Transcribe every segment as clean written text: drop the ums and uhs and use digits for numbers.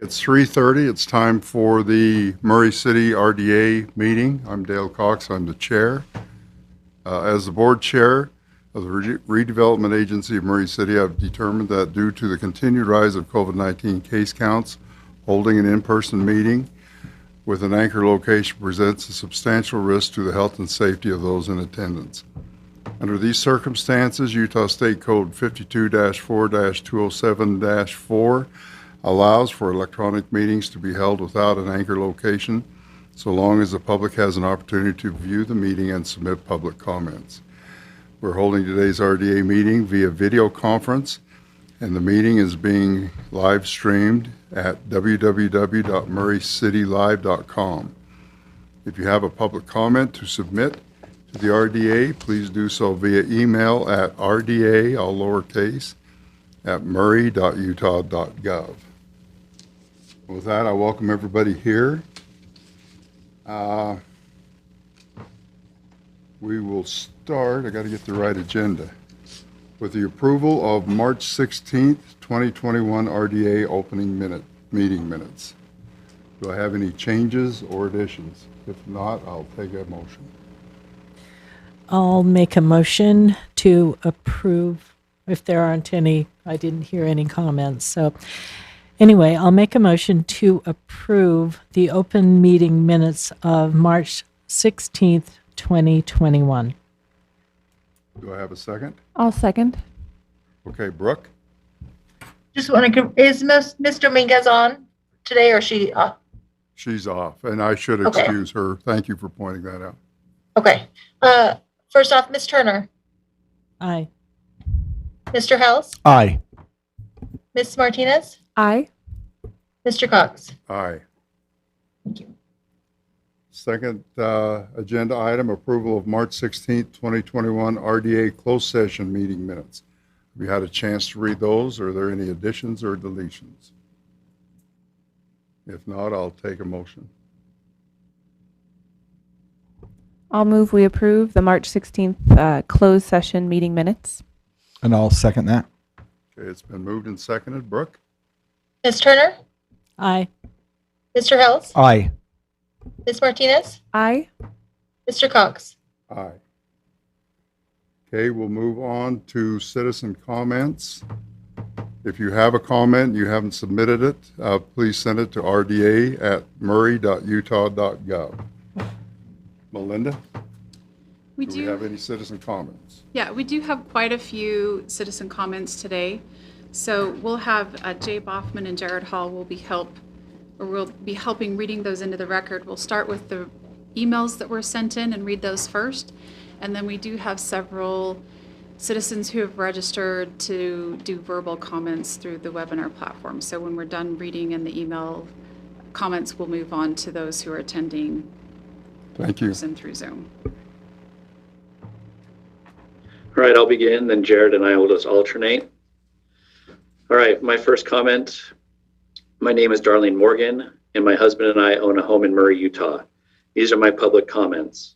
It's 3:30. It's time for the Murray City RDA meeting. I'm Dale Cox. I'm the chair. As the board chair of the Redevelopment Agency of Murray City, I've determined that due to the continued rise of COVID-19 case counts, holding an in-person meeting with an anchor location presents a substantial risk to the health and safety of those in attendance. Under these circumstances, Utah State Code 52-4-207-4 allows for electronic meetings to be held without an anchor location, so long as the public has an opportunity to view the meeting and submit public comments. We're holding today's RDA meeting via video conference, and the meeting is being live streamed at www.murraycitylive.com. If you have a public comment to submit to the RDA, please do so via email at rda, all lowercase, at murray.utah.gov. With that, I welcome everybody here. We will start, I got to get the right agenda, with the approval of March 16th, 2021 RDA opening meeting minutes. Do I have any changes or additions? If not, I'll take a motion. I'll make a motion to approve. If there aren't any, I didn't hear any comments. So anyway, I'll make a motion to approve the open meeting minutes of March 16th, 2021. Do I have a second? I'll second. Okay, Brooke? Just want to, is Ms. Dominguez on today or is she off? She's off, and I should Okay. excuse her. Thank you for pointing that out. Okay. First off, Ms. Turner, Aye. Mr. House, Aye. Ms. Martinez, Aye. Mr. Cox. Aye. Thank you. Second agenda item, approval of March 16th, 2021 RDA closed session meeting minutes. Have you had a chance to read those? Are there any additions or deletions? If not, I'll take a motion. I'll move we approve the March 16th closed session meeting minutes. And I'll second that. Okay, it's been moved and seconded. Brooke? Ms. Turner, Aye. Mr. House, Aye. Ms. Martinez, Aye. Mr. Cox. Aye. Okay, we'll move on to citizen comments. If you have a comment and you haven't submitted it, please send it to rda@murray.utah.gov. Melinda, We do we have any citizen comments? Yeah, we do have quite a few citizen comments today. So we'll have Jay Boffman and Jared Hall we'll be helping reading those into the record. We'll start with the emails that were sent in and read those first. And then we do have several citizens who have registered to do verbal comments through the webinar platform. So when we're done reading in the email comments, we'll move on to those who are attending Thank you. person through Zoom. All right, I'll begin, then Jared and I will just alternate. All right, my first comment. My name is Darlene Morgan, and my husband and I own a home in Murray, Utah. These are my public comments.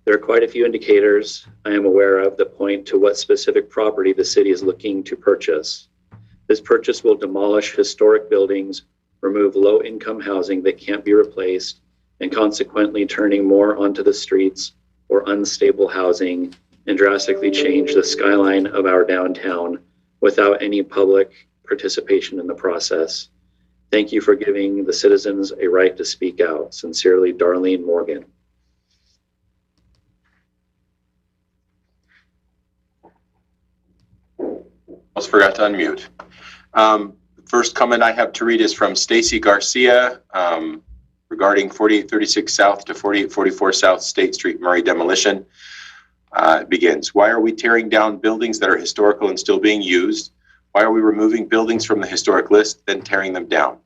There are quite a few indicators I am aware of that point to what specific property the city is looking to purchase. This purchase will demolish historic buildings, remove low-income housing that can't be replaced, and consequently turning more onto the streets or unstable housing and drastically change the skyline of our downtown without any public participation in the process. Thank you for giving the citizens a right to speak out. Sincerely, Darlene Morgan. Almost forgot to unmute. First comment I have to read is from Stacy Garcia regarding 4836 South to 4844 South State Street, Murray demolition. It begins, why are we tearing down buildings that are historical and still being used? Why are we removing buildings from the historic list, then tearing them down?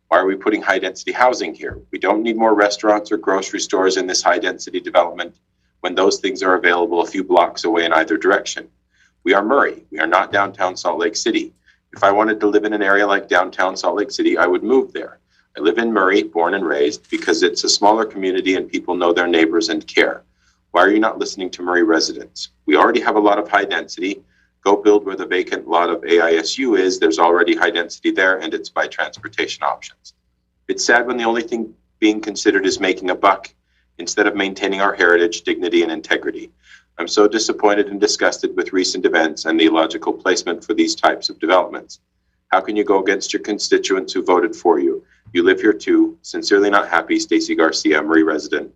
Why are we putting high density housing here? We don't need more restaurants or grocery stores in this high density development when those things are available a few blocks away in either direction. We are Murray. We are not downtown Salt Lake City. If I wanted to live in an area like downtown Salt Lake City, I would move there. I live in Murray, born and raised, because it's a smaller community and people know their neighbors and care. Why are you not listening to Murray residents? We already have a lot of high density. Go build where the vacant lot of AISU is. There's already high density there, and it's by transportation options. It's sad when the only thing being considered is making a buck instead of maintaining our heritage, dignity, and integrity. I'm so disappointed and disgusted with recent events and the illogical placement for these types of developments. How can you go against your constituents who voted for you? You live here too. Sincerely not happy, Stacy Garcia, Murray resident,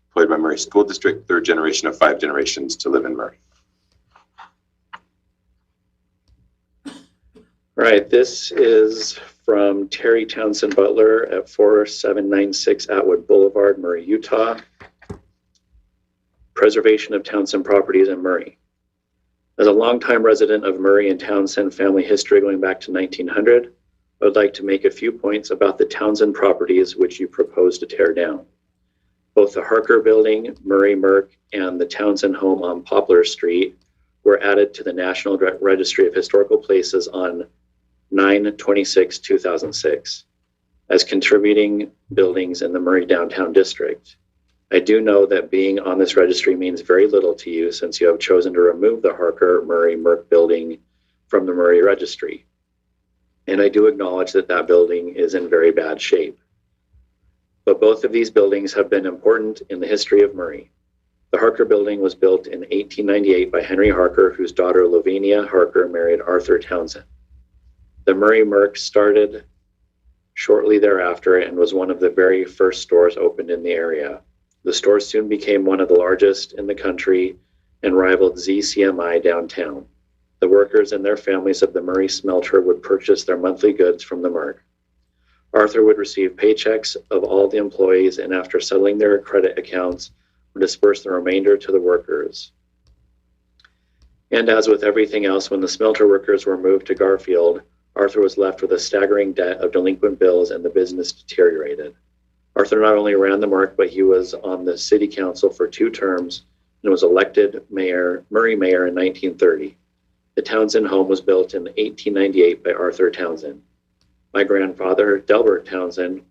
employed by Murray School District, third generation of 5 generations to live in Murray. All right, this is from Terry Townsend Butler at 4796 Atwood Boulevard, Murray, Utah. Preservation of Townsend properties in Murray. As a longtime resident of Murray and Townsend family history going back to 1900, I would like to make a few points about the Townsend properties which you propose to tear down. Both the Harker Building, Murray Merck, and the Townsend home on Poplar Street were added to the National Registry of Historical Places on 9/26/2006 as contributing buildings in the Murray Downtown District. I do know that being on this registry means very little to you since you have chosen to remove the Harker Murray Merck building from the Murray Registry. And I do acknowledge that that building is in very bad shape. But both of these buildings have been important in the history of Murray. The Harker Building was built in 1898 by Henry Harker, whose daughter Lavinia Harker married Arthur Townsend. The Murray Merck started shortly thereafter and was one of the very first stores opened in the area. The store soon became one of the largest in the country and rivaled ZCMI downtown. The workers and their families of the Murray smelter would purchase their monthly goods from the Merck. Arthur would receive paychecks of all the employees and after settling their credit accounts, would disperse the remainder to the workers. And as with everything else, when the smelter workers were moved to Garfield, Arthur was left with a staggering debt of delinquent bills and the business deteriorated. Arthur not only ran the Merck, but he was on the city council for 2 terms and was elected Murray mayor in 1930. The Townsend home was built in 1898 by Arthur Townsend. My grandfather, Delbert Townsend,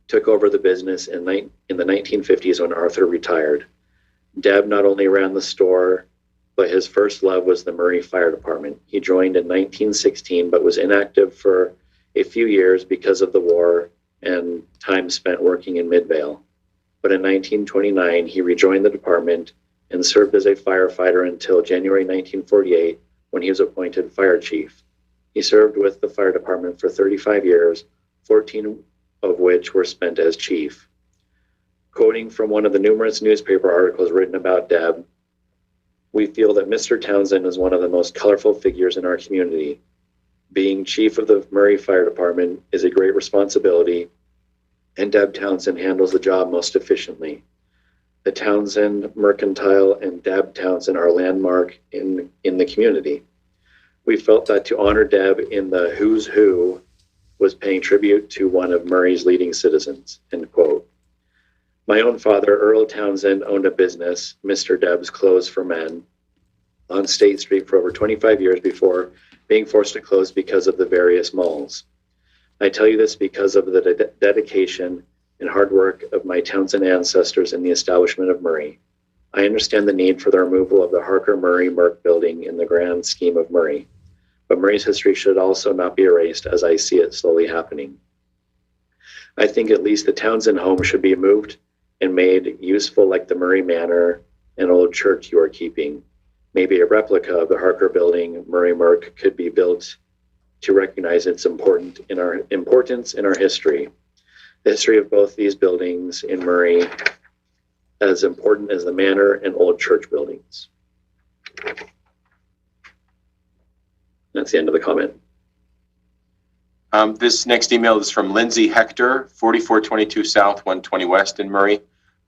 took over the business in the 1950s when Arthur retired. Deb not only ran the store, but his first love was the Murray Fire Department. He joined in 1916, but was inactive for a few years because of the war and time spent working in Midvale. But in 1929, he rejoined the department and served as a firefighter until January 1948, when he was appointed fire chief. He served with the fire department for 35 years, 14 of which were spent as chief. Quoting from one of the numerous newspaper articles written about Deb, we feel that Mr. Townsend is one of the most colorful figures in our community. Being chief of the Murray Fire Department is a great responsibility, and Deb Townsend handles the job most efficiently. The Townsend Mercantile and Deb Townsend are a landmark in the community. We felt that to honor Deb in the who's who was paying tribute to one of Murray's leading citizens, end quote. My own father, Earl Townsend, owned a business, Mr. Deb's Clothes for Men, on State Street for over 25 years before being forced to close because of the various malls. I tell you this because of the dedication and hard work of my Townsend ancestors in the establishment of Murray. I understand the need for the removal of the Harker Murray Merck building in the grand scheme of Murray, but Murray's history should also not be erased as I see it slowly happening. I think at least the Townsend home should be moved and made useful like the Murray Manor and old church you are keeping. Maybe a replica of the Harker building, Murray Merck, could be built to recognize its importance in our history. The history of both these buildings in Murray as important as the manor and old church buildings. That's the end of the comment. This next email is from Lindsay Hector, 4422 South, 120 West in Murray,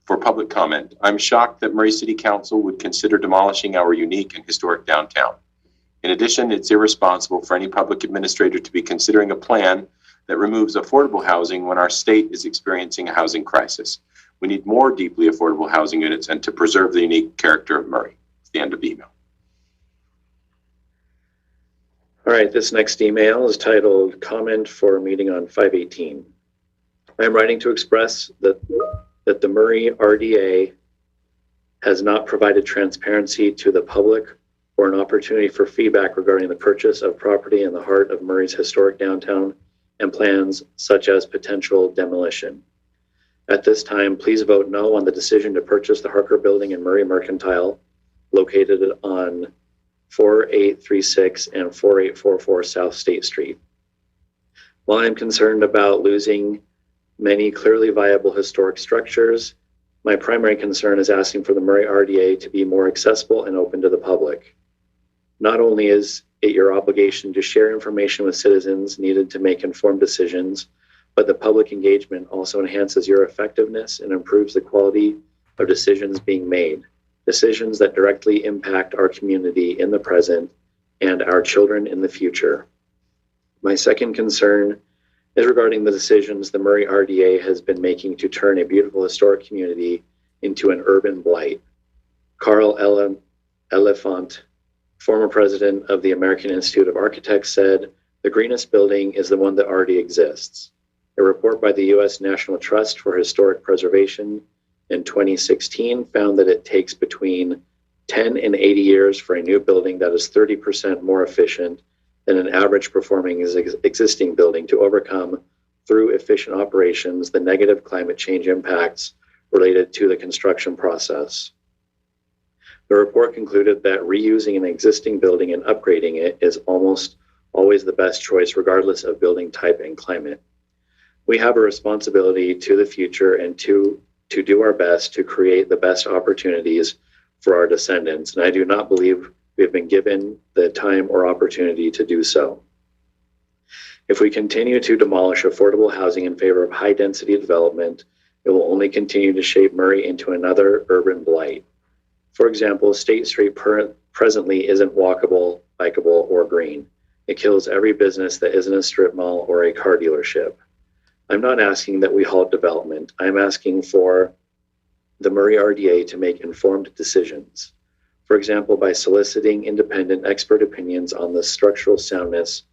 for public comment. I'm shocked that Murray City Council would consider demolishing our unique and historic downtown. In addition, it's irresponsible for any public administrator to be considering a plan that removes affordable housing when our state is experiencing a housing crisis. We need more deeply affordable housing units and to preserve the unique character of Murray. It's the end of the email. All right, this next email is titled Comment for Meeting on 5/18. I am writing to express that the Murray RDA has not provided transparency to the public or an opportunity for feedback regarding the purchase of property in the heart of Murray's historic downtown and plans such as potential demolition. At this time, please vote no on the decision to purchase the Harker Building in Murray Mercantile, located on 4836 and 4844 South State Street. While I'm concerned about losing many clearly viable historic structures, my primary concern is asking for the Murray RDA to be more accessible and open to the public. Not only is it your obligation to share information with citizens needed to make informed decisions, but the public engagement also enhances your effectiveness and improves the quality of decisions being made, decisions that directly impact our community in the present and our children in the future. My second concern is regarding the decisions the Murray RDA has been making to turn a beautiful historic community into an urban blight. Carl Elefant, former president of the American Institute of Architects, said, "The greenest building is the one that already exists." A report by the U.S. National Trust for Historic Preservation in 2016 found that it takes between 10 and 80 years for a new building that is 30% more efficient than an average performing existing building to overcome, through efficient operations, the negative climate change impacts related to the construction process. The report concluded that reusing an existing building and upgrading it is almost always the best choice, regardless of building type and climate. We have a responsibility to the future and to do our best to create the best opportunities for our descendants, and I do not believe we have been given the time or opportunity to do so. If we continue to demolish affordable housing in favor of high-density development, it will only continue to shape Murray into another urban blight. For example, State Street presently isn't walkable, bikeable, or green. It kills every business that isn't a strip mall or a car dealership. I'm not asking that we halt development. I'm asking for the Murray RDA to make informed decisions. For example, by soliciting independent expert opinions on the structural soundness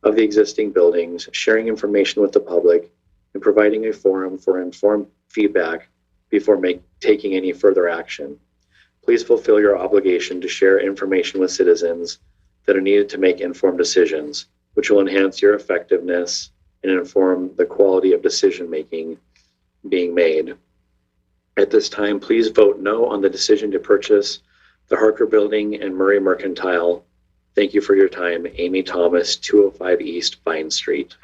of the existing buildings, sharing information with the public, and providing a forum for informed feedback before taking any further action. Please fulfill your obligation to share information with citizens that are needed to make informed decisions, which will enhance your effectiveness and inform the quality of decision-making being made. At this time, please vote no on the decision to purchase the Harker Building and Murray Mercantile. Thank you for your time. Amy Thomas, 205 East Vine Street.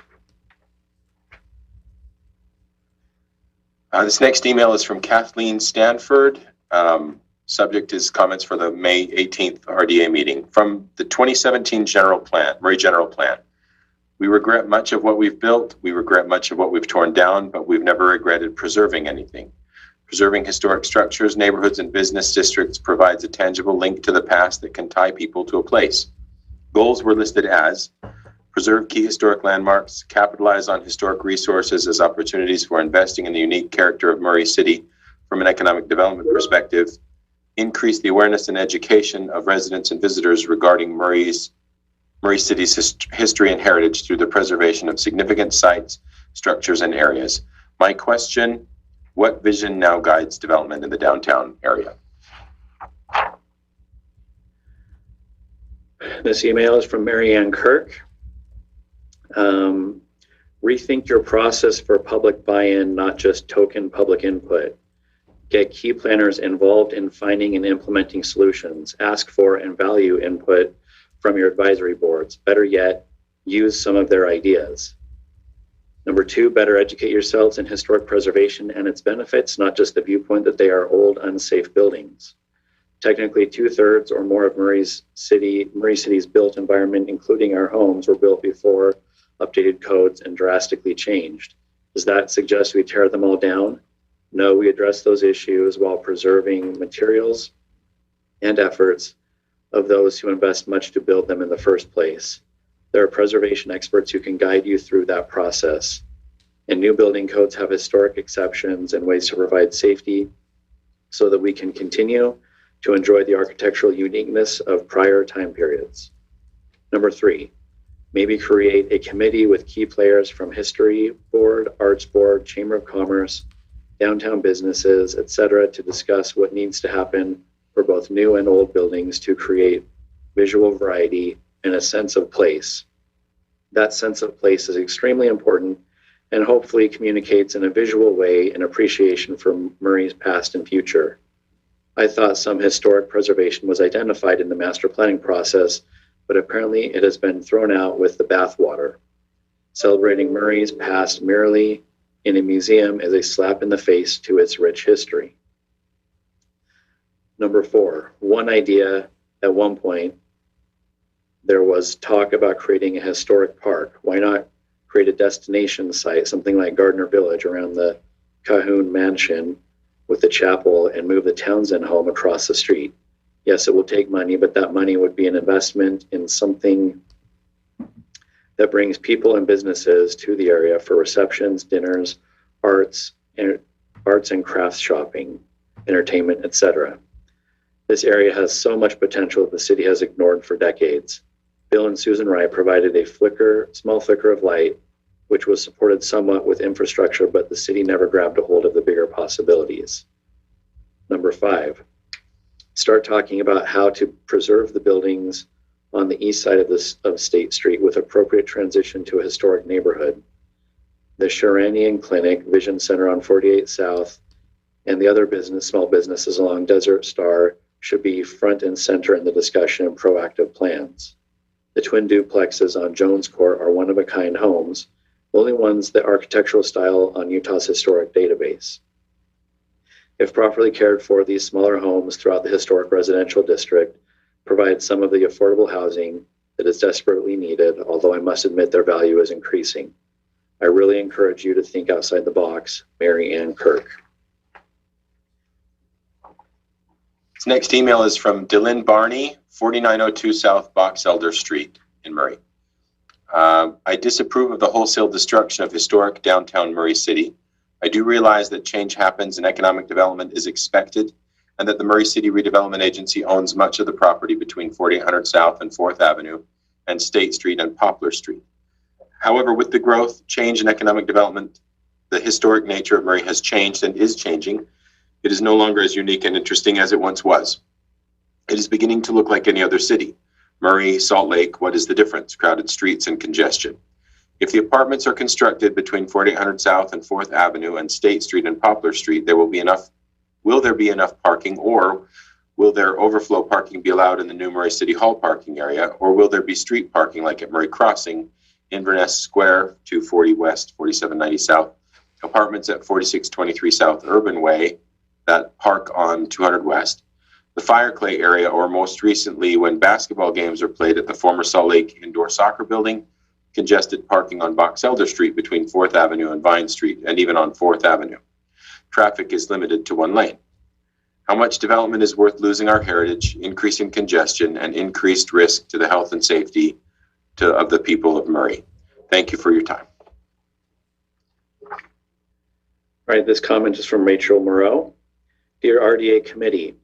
This next email is from Kathleen Stanford. Subject is comments for the May 18th RDA meeting. From the 2017 Murray General Plan. We regret much of what we've built. We regret much of what we've torn down, but we've never regretted preserving anything. Preserving historic structures, neighborhoods, and business districts provides a tangible link to the past that can tie people to a place. Goals were listed as preserve key historic landmarks, capitalize on historic resources as opportunities for investing in the unique character of Murray City from an economic development perspective, increase the awareness and education of residents and visitors regarding Murray City's history and heritage through the preservation of significant sites, structures, and areas. My question: what vision now guides development in the downtown area? This email is from Mary Ann Kirk. Rethink your process for public buy-in, not just token public input. Get key planners involved in finding and implementing solutions. Ask for and value input from your advisory boards. Better yet, use some of their ideas. Number 2, better educate yourselves in historic preservation and its benefits, not just the viewpoint that they are old, unsafe buildings. Technically, 2/3 or more of Murray City's built environment, including our homes, were built before updated codes and drastically changed. Does that suggest we tear them all down? No, we address those issues while preserving materials and efforts of those who invest much to build them in the first place. There are preservation experts who can guide you through that process. And new building codes have historic exceptions and ways to provide safety so that we can continue to enjoy the architectural uniqueness of prior time periods. Number 3, maybe create a committee with key players from History Board, Arts Board, Chamber of Commerce, downtown businesses, etc., to discuss what needs to happen for both new and old buildings to create visual variety and a sense of place. That sense of place is extremely important and hopefully communicates in a visual way an appreciation for Murray's past and future. I thought some historic preservation was identified in the master planning process, but apparently it has been thrown out with the bathwater. Celebrating Murray's past merely in a museum is a slap in the face to its rich history. Number 4, one idea at one point, there was talk about creating a historic park. Why not create a destination site, something like Gardner Village around the Cahoon Mansion with the chapel, and move the Townsend home across the street? Yes, it will take money, but that money would be an investment in something that brings people and businesses to the area for receptions, dinners, arts and crafts shopping, entertainment, etc. This area has so much potential that the city has ignored for decades. Bill and Susan Wright provided a small flicker of light, which was supported somewhat with infrastructure, but the city never grabbed a hold of the bigger possibilities. Number 5, start talking about how to preserve the buildings on the east side of State Street with appropriate transition to a historic neighborhood. The Sharanian Clinic, Vision Center on 48 South, and the other small businesses along Desert Star should be front and center in the discussion and proactive plans. The twin duplexes on Jones Court are one-of-a-kind homes, only ones that architectural style on Utah's historic database. If properly cared for, these smaller homes throughout the historic residential district provide some of the affordable housing that is desperately needed, although I must admit their value is increasing. I really encourage you to think outside the box. Mary Ann Kirk. This next email is from Dylan Barney, 4902 South Box Elder Street in Murray. I disapprove of the wholesale destruction of historic downtown Murray City. I do realize that change happens and economic development is expected, and that the Murray City Redevelopment Agency owns much of the property between 4800 South and 4th Avenue and State Street and Poplar Street. However, with the growth, change, and economic development, the historic nature of Murray has changed and is changing. It is no longer as unique and interesting as it once was. It is beginning to look like any other city. Murray, Salt Lake, what is the difference? Crowded streets and congestion. If the apartments are constructed between 4800 South and 4th Avenue and State Street and Poplar Street, will there be enough parking, or will there overflow parking be allowed in the new Murray City Hall parking area, or will there be street parking like at Murray Crossing, Inverness Square, 240 West, 4790 South, apartments at 4623 South Urban Way that park on 200 West, the Fireclay area, or most recently when basketball games are played at the former Salt Lake Indoor Soccer Building, congested parking on Box Elder Street between 4th Avenue and Vine Street, and even on 4th Avenue. Traffic is limited to one lane. How much development is worth losing our heritage, increasing congestion, and increased risk to the health and safety of the people of Murray? Thank you for your time. All right, this comment is from Rachel Moreau. Dear RDA Committee,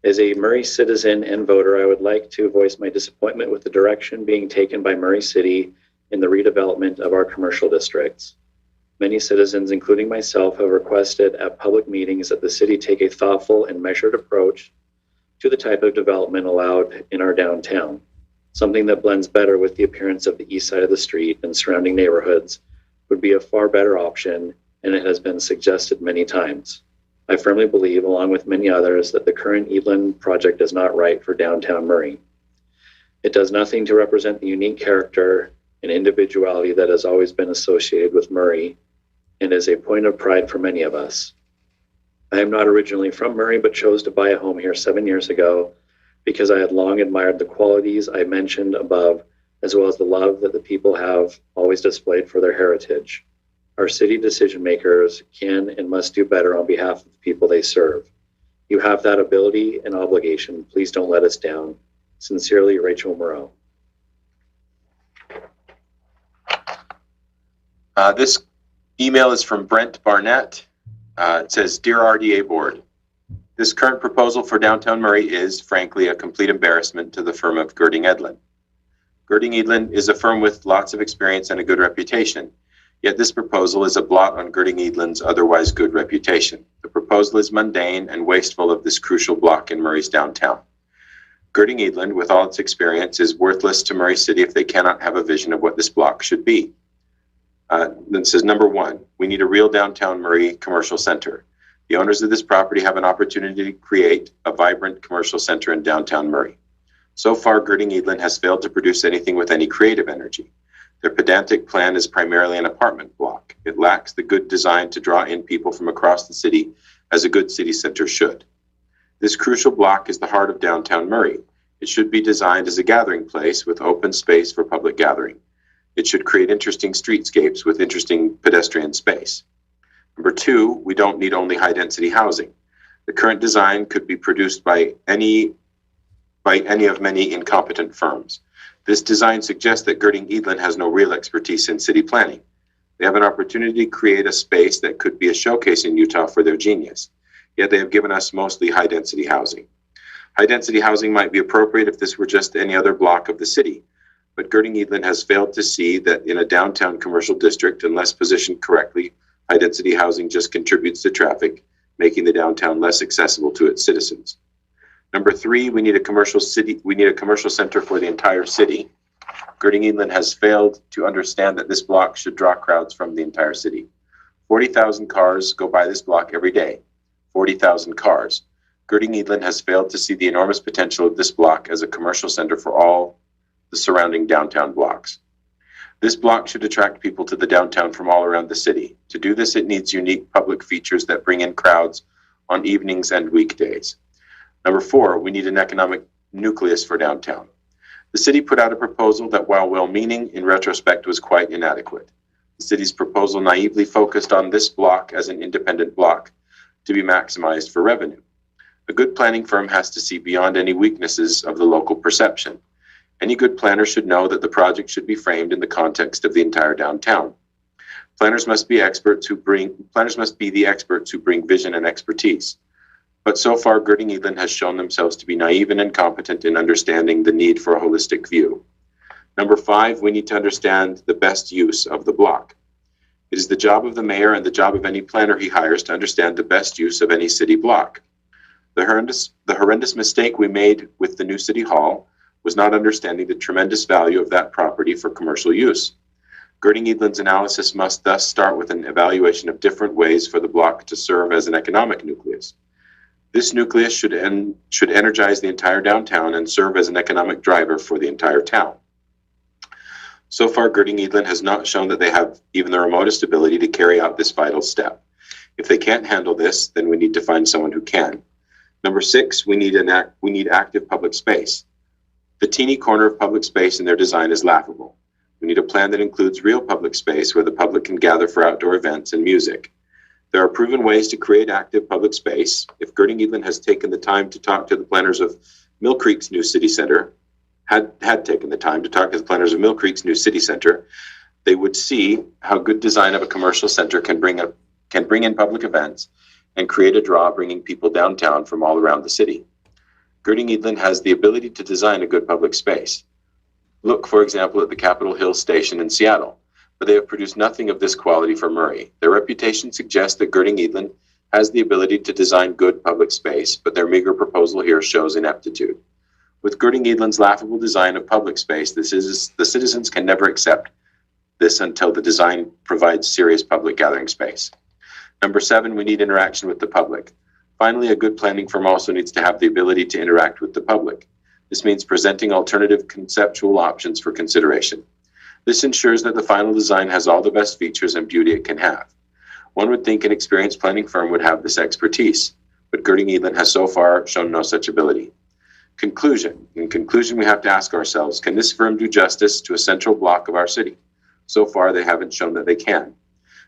as a Murray citizen and voter, I would like to voice my disappointment with the direction being taken by Murray City in the redevelopment of our commercial districts. Many citizens, including myself, have requested at public meetings that the city take a thoughtful and measured approach to the type of development allowed in our downtown, something that blends better with the appearance of the east side of the street and surrounding neighborhoods would be a far better option, and it has been suggested many times. I firmly believe, along with many others, that the current Eatland project is not right for downtown Murray. It does nothing to represent the unique character and individuality that has always been associated with Murray and is a point of pride for many of us. I am not originally from Murray, but chose to buy a home here 7 years ago because I had long admired the qualities I mentioned above, as well as the love that the people have always displayed for their heritage. Our city decision makers can and must do better on behalf of the people they serve. You have that ability and obligation. Please don't let us down. Sincerely, Rachel Moreau. This email is from Brent Barnett. It says, Dear RDA Board, this current proposal for downtown Murray is, frankly, a complete embarrassment to the firm of Girding Edlin. Girding Edlin is a firm with lots of experience and a good reputation. Yet this proposal is a blot on Girding Edlin's otherwise good reputation. The proposal is mundane and wasteful of this crucial block in Murray's downtown. Girding Eadland, with all its experience, is worthless to Murray City if they cannot have a vision of what this block should be. Then says number 1, we need a real downtown Murray commercial center. The owners of this property have an opportunity to create a vibrant commercial center in downtown Murray. So far, Girding Eadland has failed to produce anything with any creative energy. Their pedantic plan is primarily an apartment block. It lacks the good design to draw in people from across the city as a good city center should. This crucial block is the heart of downtown Murray. It should be designed as a gathering place with open space for public gathering. It should create interesting streetscapes with interesting pedestrian space. Number 2, we don't need only high-density housing. The current design could be produced by any of many incompetent firms. This design suggests that Girding Eadland has no real expertise in city planning. They have an opportunity to create a space that could be a showcase in Utah for their genius, yet they have given us mostly high-density housing. High-density housing might be appropriate if this were just any other block of the city, but Girding Eadland has failed to see that in a downtown commercial district, unless positioned correctly, high-density housing just contributes to traffic, making the downtown less accessible to its citizens. Number 3, we need a commercial center for the entire city. Girding Eadland has failed to understand that this block should draw crowds from the entire city. 40,000 cars go by this block every day. 40,000 cars. Girding Eadland has failed to see the enormous potential of this block as a commercial center for all the surrounding downtown blocks. This block should attract people to the downtown from all around the city. To do this, it needs unique public features that bring in crowds on evenings and weekdays. Number 4, we need an economic nucleus for downtown. The city put out a proposal that, while well-meaning, in retrospect was quite inadequate. The city's proposal naively focused on this block as an independent block to be maximized for revenue. A good planning firm has to see beyond any weaknesses of the local perception. Any good planner should know that the project should be framed in the context of the entire downtown. Planners must be the experts who bring vision and expertise. But so far, Girding Eadland has shown themselves to be naive and incompetent in understanding the need for a holistic view. Number 5, we need to understand the best use of the block. It is the job of the mayor and the job of any planner he hires to understand the best use of any city block. The horrendous mistake we made with the new city hall was not understanding the tremendous value of that property for commercial use. Girding Eadland's analysis must thus start with an evaluation of different ways for the block to serve as an economic nucleus. This nucleus should energize the entire downtown and serve as an economic driver for the entire town. So far, Girding Eadland has not shown that they have even the remotest ability to carry out this vital step. If they can't handle this, then we need to find someone who can. Number 6, we need active public space. The teeny corner of public space in their design is laughable. We need a plan that includes real public space where the public can gather for outdoor events and music. There are proven ways to create active public space. If Girding Eadland has taken the time to talk to the planners of Mill Creek's new city center, had taken the time to talk to the planners of Mill Creek's new city center, they would see how good design of a commercial center can bring in public events and create a draw, bringing people downtown from all around the city. Girding Eadland has the ability to design a good public space. Look, for example, at the Capitol Hill Station in Seattle, but they have produced nothing of this quality for Murray. Their reputation suggests that Girding Eadland has the ability to design good public space, but their meager proposal here shows ineptitude. With Girding Eadland's laughable design of public space, the citizens can never accept this until the design provides serious public gathering space. Number 7, we need interaction with the public. Finally, a good planning firm also needs to have the ability to interact with the public. This means presenting alternative conceptual options for consideration. This ensures that the final design has all the best features and beauty it can have. One would think an experienced planning firm would have this expertise, but Girding Eadland has so far shown no such ability. Conclusion. In conclusion, we have to ask ourselves, can this firm do justice to a central block of our city? So far, they haven't shown that they can.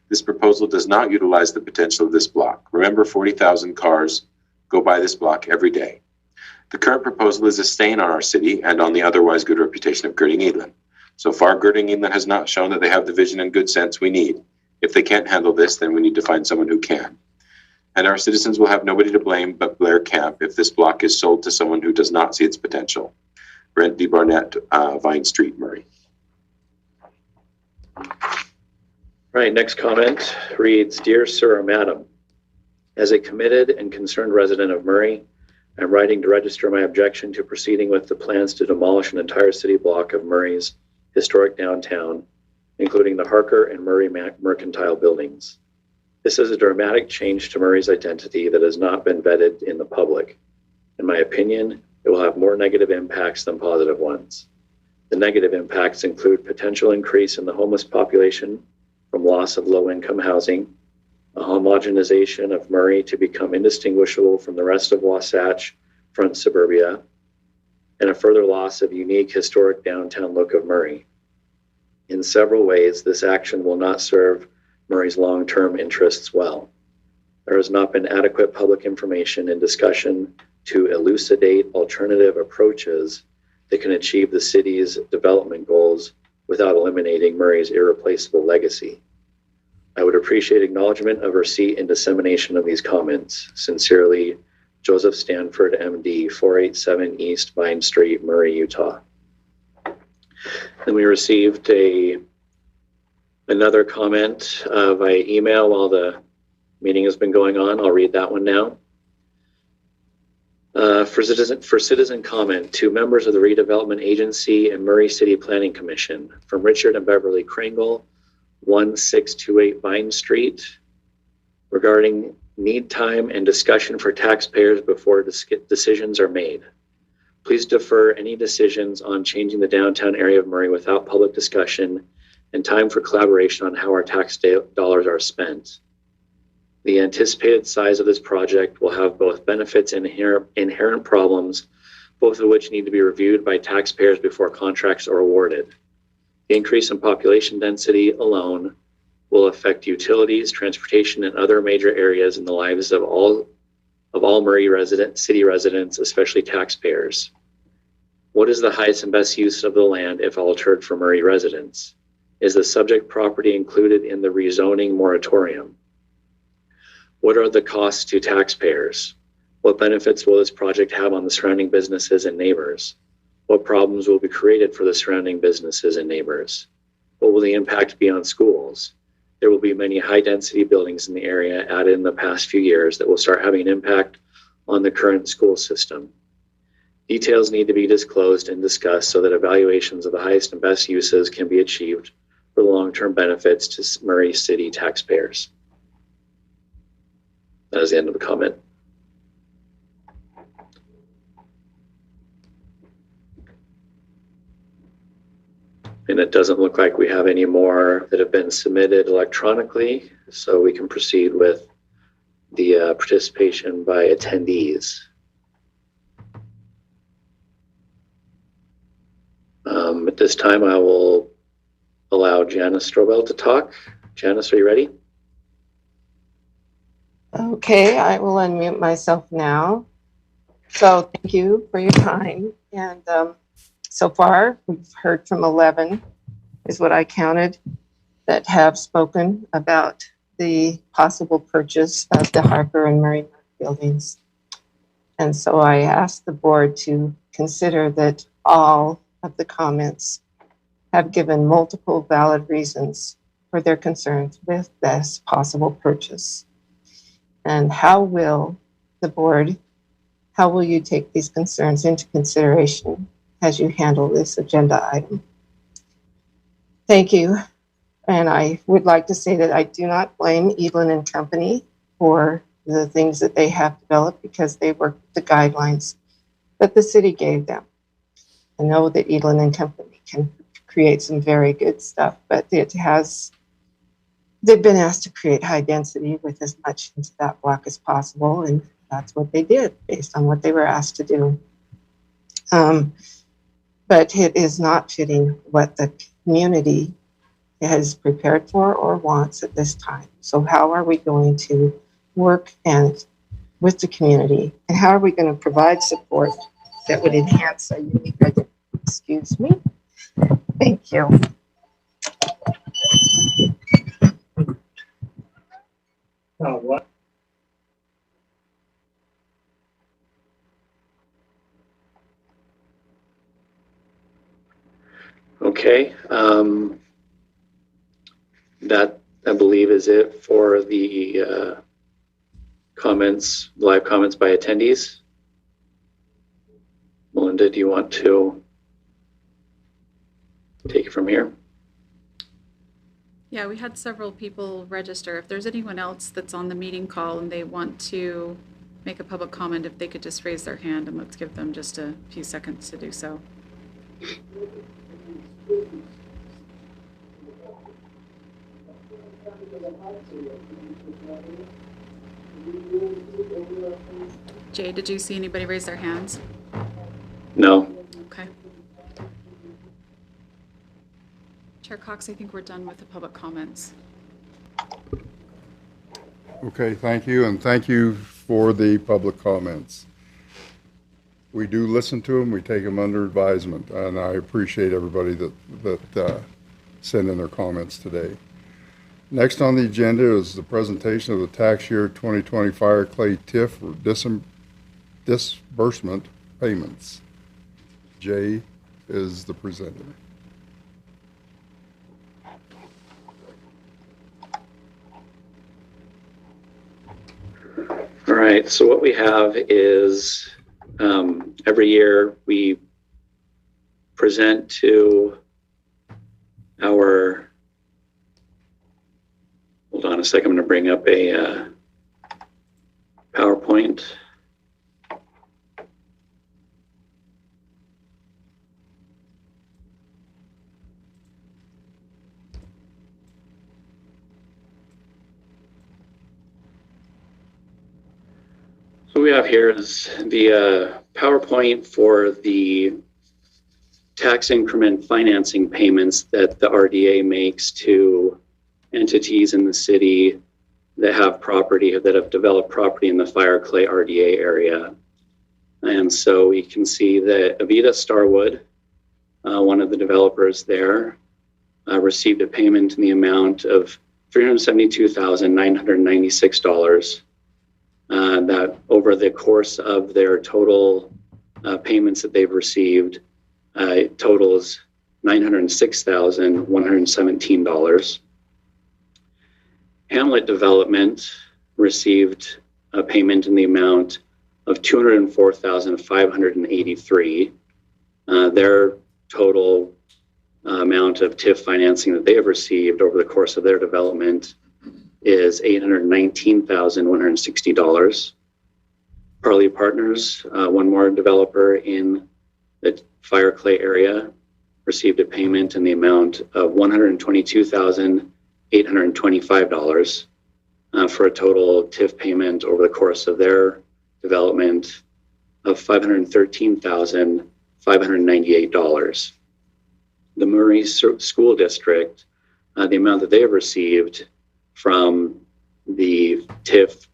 This proposal does not utilize the potential of this block. Remember, 40,000 cars go by this block every day. The current proposal is a stain on our city and on the otherwise good reputation of Girding Eadland. So far, Girding Eadland has not shown that they have the vision and good sense we need. If they can't handle this, then we need to find someone who can. And our citizens will have nobody to blame but Blair Camp if this block is sold to someone who does not see its potential. Brent D. Barnett, Vine Street, Murray. Right, next comment reads, Dear Sir or Madam, as a committed and concerned resident of Murray, I'm writing to register my objection to proceeding with the plans to demolish an entire city block of Murray's historic downtown, including the Harker and Murray Mercantile buildings. This is a dramatic change to Murray's identity that has not been vetted in the public. In my opinion, it will have more negative impacts than positive ones. The negative impacts include potential increase in the homeless population from loss of low-income housing, a homogenization of Murray to become indistinguishable from the rest of Wasatch Front suburbia, and a further loss of unique historic downtown look of Murray. In several ways, this action will not serve Murray's long-term interests well. There has not been adequate public information and discussion to elucidate alternative approaches that can achieve the city's development goals without eliminating Murray's irreplaceable legacy. I would appreciate acknowledgement of receipt and dissemination of these comments. Sincerely, Joseph Stanford, MD, 487 East Vine Street, Murray, Utah. Then we received another comment via email while the meeting has been going on. I'll read that one now. For citizen comment to members of the Redevelopment Agency and Murray City Planning Commission, from Richard and Beverly Kringle, 1628 Vine Street, regarding need time and discussion for taxpayers before decisions are made. Please defer any decisions on changing the downtown area of Murray without public discussion and time for collaboration on how our tax dollars are spent. The anticipated size of this project will have both benefits and inherent problems, both of which need to be reviewed by taxpayers before contracts are awarded. The increase in population density alone will affect utilities, transportation, and other major areas in the lives of all Murray city residents, especially taxpayers. What is the highest and best use of the land if altered for Murray residents? Is the subject property included in the rezoning moratorium? What are the costs to taxpayers? What benefits will this project have on the surrounding businesses and neighbors? What problems will be created for the surrounding businesses and neighbors? What will the impact be on schools? There will be many high-density buildings in the area added in the past few years that will start having an impact on the current school system. Details need to be disclosed and discussed so that evaluations of the highest and best uses can be achieved for the long-term benefits to Murray City taxpayers. That is the end of the comment. And it doesn't look like we have any more that have been submitted electronically, so we can proceed with the participation by attendees. At this time, I will allow Janice Strobel to talk. Janice, are you ready? Okay, I will unmute myself now. So thank you for your time. And so far, we've heard from 11, is what I counted, that have spoken about the possible purchase of the Harker and Murray buildings. And so I asked the board to consider that all of the comments have given multiple valid reasons for their concerns with this possible purchase. And how will the board, how will you take these concerns into consideration as you handle this agenda item? Thank you. And I would like to say that I do not blame Evelyn and Company for the things that they have developed because they worked with the guidelines that the city gave them. I know that Evelyn and Company can create some very good stuff, but they've been asked to create high density with as much into that block as possible, and that's what they did based on what they were asked to do. But it is not fitting what the community has prepared for or wants at this time. So how are we going to work with the community, and how are we going to provide support that would enhance our unique identity? Excuse me. Thank you. What? Okay. That, I believe, is it for the comments, live comments by attendees. Melinda, do you want to take it from here? Yeah, we had several people register. If there's anyone else that's on the meeting call and they want to make a public comment, if they could just raise their hand, and let's give them just a few seconds to do so. Jay, did you see anybody raise their hands? No. Okay. Chair Cox, I think we're done with the public comments. Okay, thank you, and thank you for the public comments. We do listen to them, we take them under advisement, and I appreciate everybody that sent in their comments today. Next on the agenda is the presentation of the tax year 2020 Fire Clay TIF or disbursement payments. Jay is the presenter. All right, so what we have is every year we present to our, hold on a second, I'm going to bring up a PowerPoint. What we have here is the PowerPoint for the tax increment financing payments that the RDA makes to entities in the city that have property, that have developed property in the Fire Clay RDA area. And so we can see that Avita Starwood, one of the developers there, received a payment in the amount of $372,996. That over the course of their total payments that they've received, totals $906,117. Hamlet Development received a payment in the amount of $204,583. Their total amount of TIF financing that they have received over the course of their development is $819,160. Parley Partners, one more developer in the Fire Clay area, received a payment in the amount of $122,825 for a total TIF payment over the course of their development of $513,598. The Murray School District, the amount that they have received from the TIF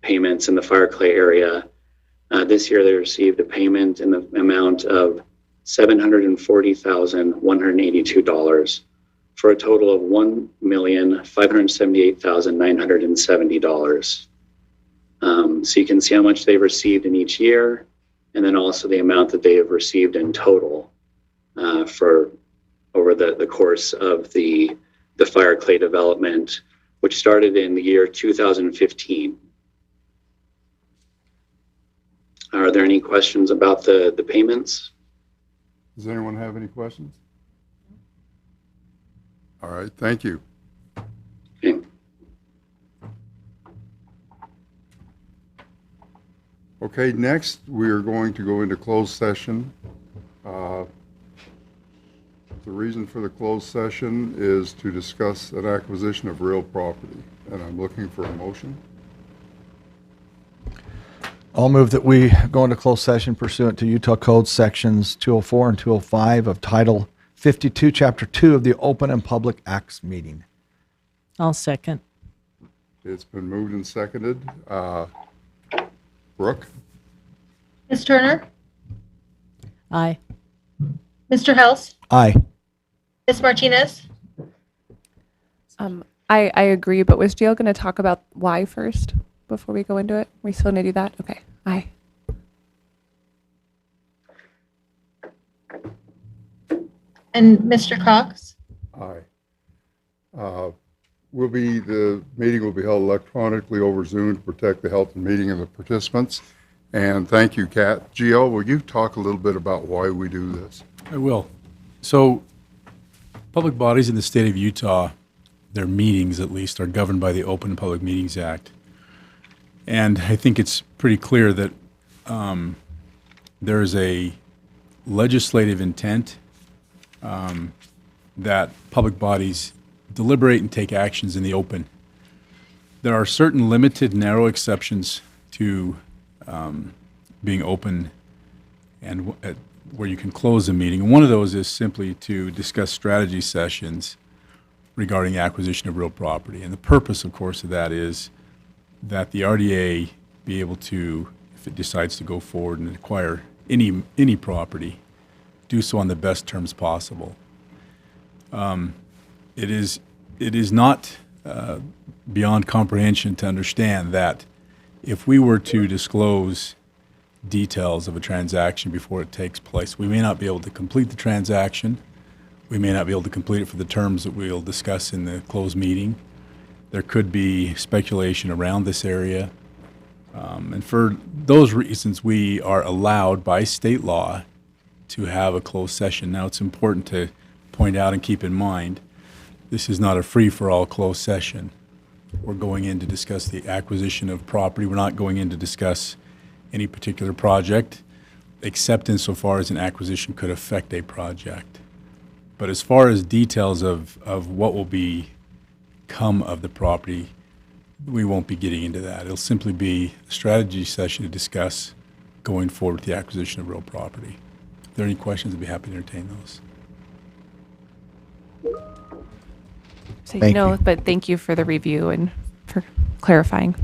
payments in the Fire Clay area, this year they received a payment in the amount of $740,182 for a total of $1,578,970. So you can see how much they've received in each year, and then also the amount that they have received in total for over the course of the Fire Clay development, which started in the year 2015. Are there any questions about the payments? Does anyone have any questions? All right, thank you. Okay. Okay, next we are going to go into closed session. The reason for the closed session is to discuss an acquisition of real property, and I'm looking for a motion. I'll move that we go into closed session pursuant to Utah Code Sections 204 and 205 of Title 52, Chapter 2 of the Open and Public Acts meeting. I'll second. It's been moved and seconded. Brooke? Ms. Turner? Aye. Mr. House? Aye. Ms. Martinez? I agree, but was Jill going to talk about why first before we go into it? We still need to do that? Okay. Aye. And Mr. Cox? Aye. The meeting will be held electronically over Zoom to protect the health and meeting of the participants. And thank you, Kat. Gio, will you talk a little bit about why we do this? I will. So, public bodies in the state of Utah, their meetings at least, are governed by the Open Public Meetings Act. And I think it's pretty clear that there is a legislative intent that public bodies deliberate and take actions in the open. There are certain limited, narrow exceptions to being open and where you can close a meeting. And one of those is simply to discuss strategy sessions regarding acquisition of real property. And the purpose, of course, of that is that the RDA be able to, if it decides to go forward and acquire any property, do so on the best terms possible. It is not beyond comprehension to understand that if we were to disclose details of a transaction before it takes place, we may not be able to complete the transaction. We may not be able to complete it for the terms that we'll discuss in the closed meeting. There could be speculation around this area. And for those reasons, we are allowed by state law to have a closed session. Now, it's important to point out and keep in mind, this is not a free-for-all closed session. We're going in to discuss the acquisition of property. We're not going in to discuss any particular project, except insofar as an acquisition could affect a project. But as far as details of what will become of the property, we won't be getting into that. It'll simply be a strategy session to discuss going forward with the acquisition of real property. If there are any questions, I'd be happy to entertain those. So, Thank you. but thank you for the review and for clarifying.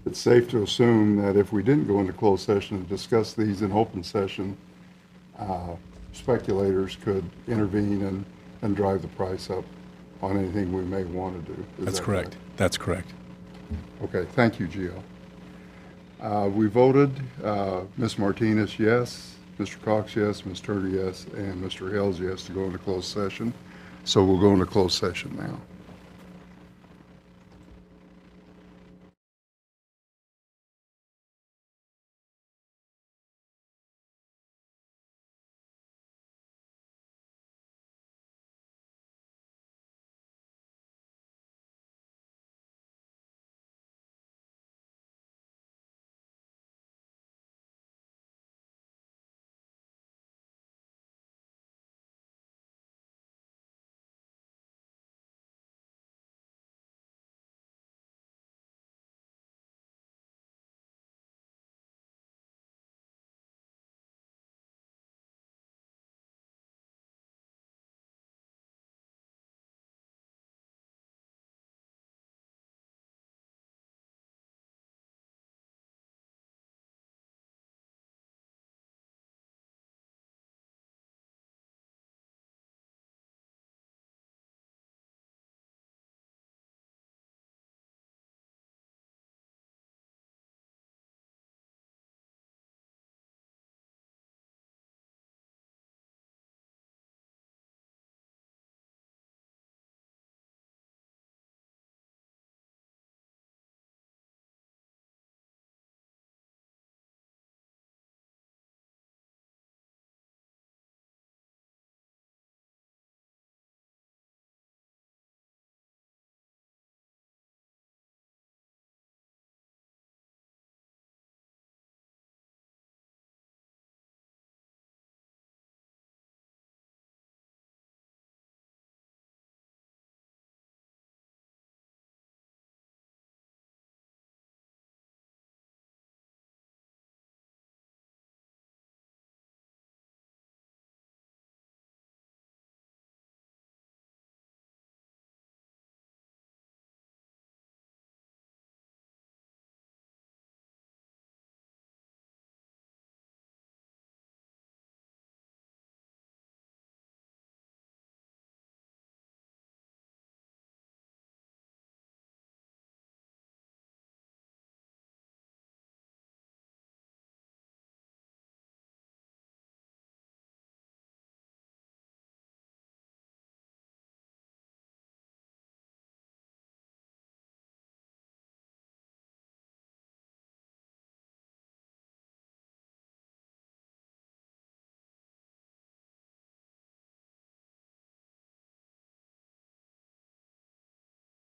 It's safe to assume that if we didn't go into closed session and discuss these in open session, speculators could intervene and drive the price up on anything we may want to do. Is That's that correct. That's correct. Okay, thank you, Gio. We voted, Ms. Martinez, yes, Mr. Cox, yes, Ms. Turner, yes, and Mr. Hills, yes, to go into closed session. So we'll go into closed session now.